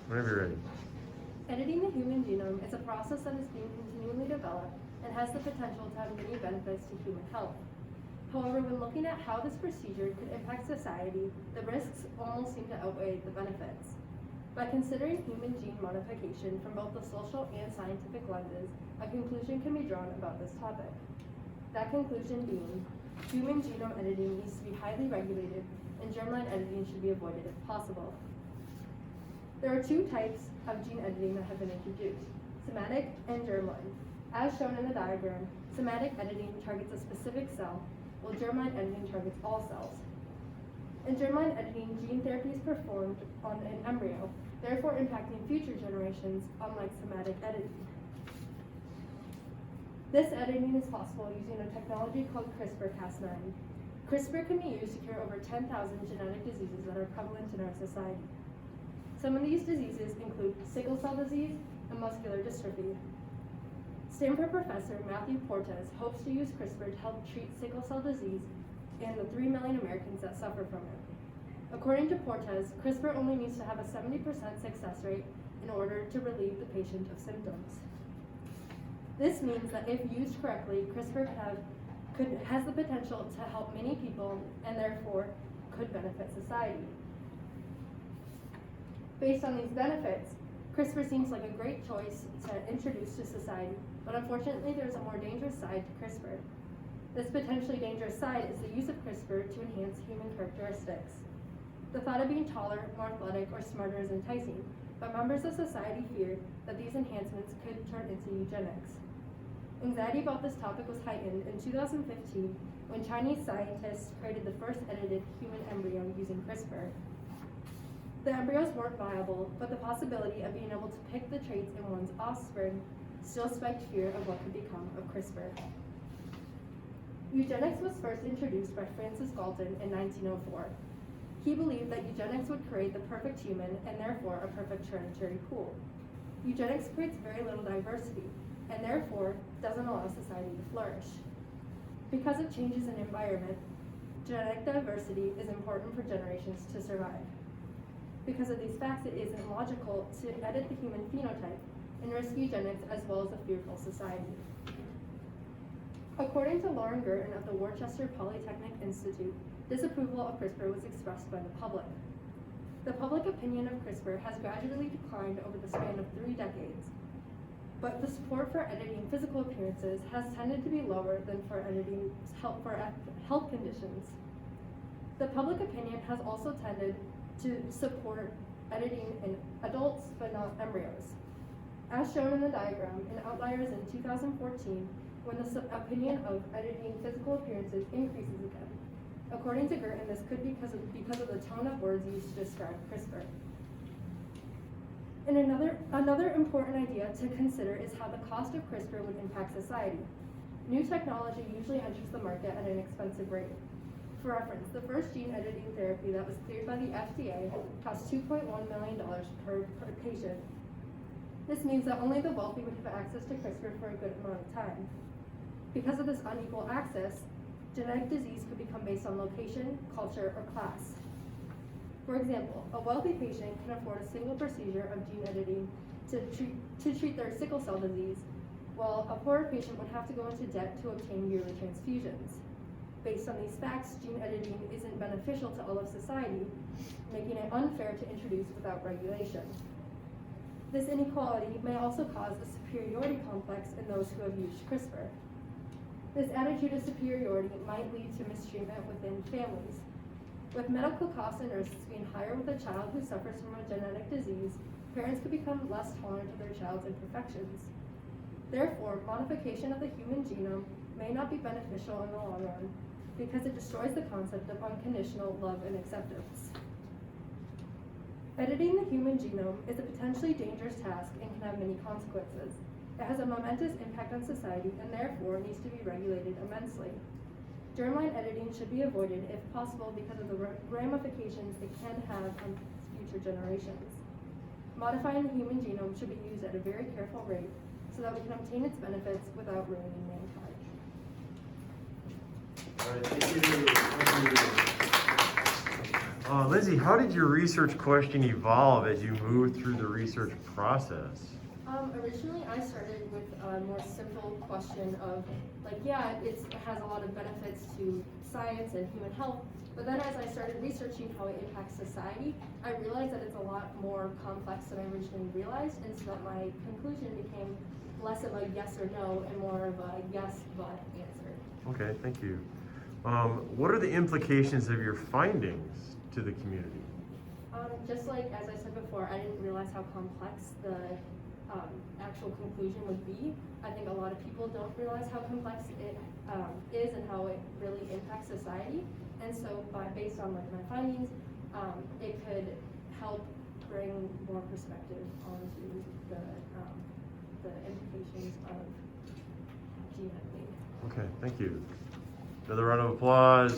Whenever you're ready. Editing the human genome is a process that is being continually developed and has the potential to have many benefits to human health. However, when looking at how this procedure could impact society, the risks almost seem to outweigh the benefits. By considering human gene modification from both the social and scientific lenses, a conclusion can be drawn about this topic. That conclusion being, human genome editing needs to be highly regulated and germline editing should be avoided if possible. There are two types of gene editing that have been introduced, somatic and germline. As shown in the diagram, somatic editing targets a specific cell, while germline editing targets all cells. In germline editing, gene therapy is performed on an embryo, therefore impacting future generations, unlike somatic editing. This editing is possible using a technology called CRISPR-Cas9. CRISPR can be used to cure over 10,000 genetic diseases that are prevalent in our society. Some of these diseases include sickle cell disease and muscular dystrophy. Stanford professor Matthew Portes hopes to use CRISPR to help treat sickle cell disease and the 3 million Americans that suffer from it. According to Portes, CRISPR only needs to have a 70% success rate in order to relieve the patient of symptoms. This means that if used correctly, CRISPR has the potential to help many people and therefore could benefit society. Based on these benefits, CRISPR seems like a great choice to introduce to society, but unfortunately there's a more dangerous side to CRISPR. This potentially dangerous side is the use of CRISPR to enhance human characteristics. The thought of being taller, more athletic, or smarter is enticing, but members of society fear that these enhancements could turn into eugenics. Anxiety about this topic was heightened in 2015 when Chinese scientists created the first edited human embryo using CRISPR. The embryos weren't viable, but the possibility of being able to pick the traits in one's offspring still spiked fear of what could become of CRISPR. Eugenics was first introduced by Francis Galton in 1904. He believed that eugenics would create the perfect human and therefore a perfect hereditary pool. Eugenics creates very little diversity and therefore doesn't allow society to flourish. Because of changes in environment, genetic diversity is important for generations to survive. Because of these facts, it isn't logical to edit the human phenotype and risk eugenics as well as a fearful society. According to Lauren Gurton of the Worcester Polytechnic Institute, disapproval of CRISPR was expressed by the public. The public opinion of CRISPR has gradually declined over the span of 3 decades, but the support for editing physical appearances has tended to be lower than for editing health conditions. The public opinion has also tended to support editing in adults but not embryos. As shown in the diagram, in Outliers in 2014, when the opinion of editing physical appearances increases again. According to Gurton, this could be because of the tone of words used to describe CRISPR. And another important idea to consider is how the cost of CRISPR would impact society. New technology usually enters the market at an expensive rate. For reference, the first gene editing therapy that was cleared by the FDA cost $2.1 million per patient. This means that only the wealthy would have access to CRISPR for a good amount of time. Because of this unequal access, genetic disease could become based on location, culture, or class. For example, a wealthy patient can afford a single procedure of gene editing to treat their sickle cell disease, while a poorer patient would have to go into debt to obtain yearly transfusions. Based on these facts, gene editing isn't beneficial to all of society, making it unfair to introduce without regulation. This inequality may also cause a superiority complex in those who have used CRISPR. This attitude of superiority might lead to mistreatment within families. With medical costs and risks being higher with a child who suffers from a genetic disease, parents could become less tolerant of their child's imperfections. Therefore, modification of the human genome may not be beneficial in the long run because it destroys the concept of unconditional love and acceptance. Editing the human genome is a potentially dangerous task and can have many consequences. It has a momentous impact on society and therefore needs to be regulated immensely. Germline editing should be avoided if possible because of the ramifications it can have on future generations. Modifying the human genome should be used at a very careful rate so that we can obtain its benefits without ruining mankind. All right, thank you. Lindsay, how did your research question evolve as you moved through the research process? Originally, I started with a more simple question of, like, yeah, it has a lot of benefits to science and human health, but then as I started researching how it impacts society, I realized that it's a lot more complex than I originally realized, and so that my conclusion became less of a yes or no and more of a yes but answer. Okay, thank you. What are the implications of your findings to the community? Just like as I said before, I didn't realize how complex the actual conclusion would be. I think a lot of people don't realize how complex it is and how it really impacts society. And so, based on like my findings, it could help bring more perspective onto the implications of gene editing. Okay, thank you. Another round of applause.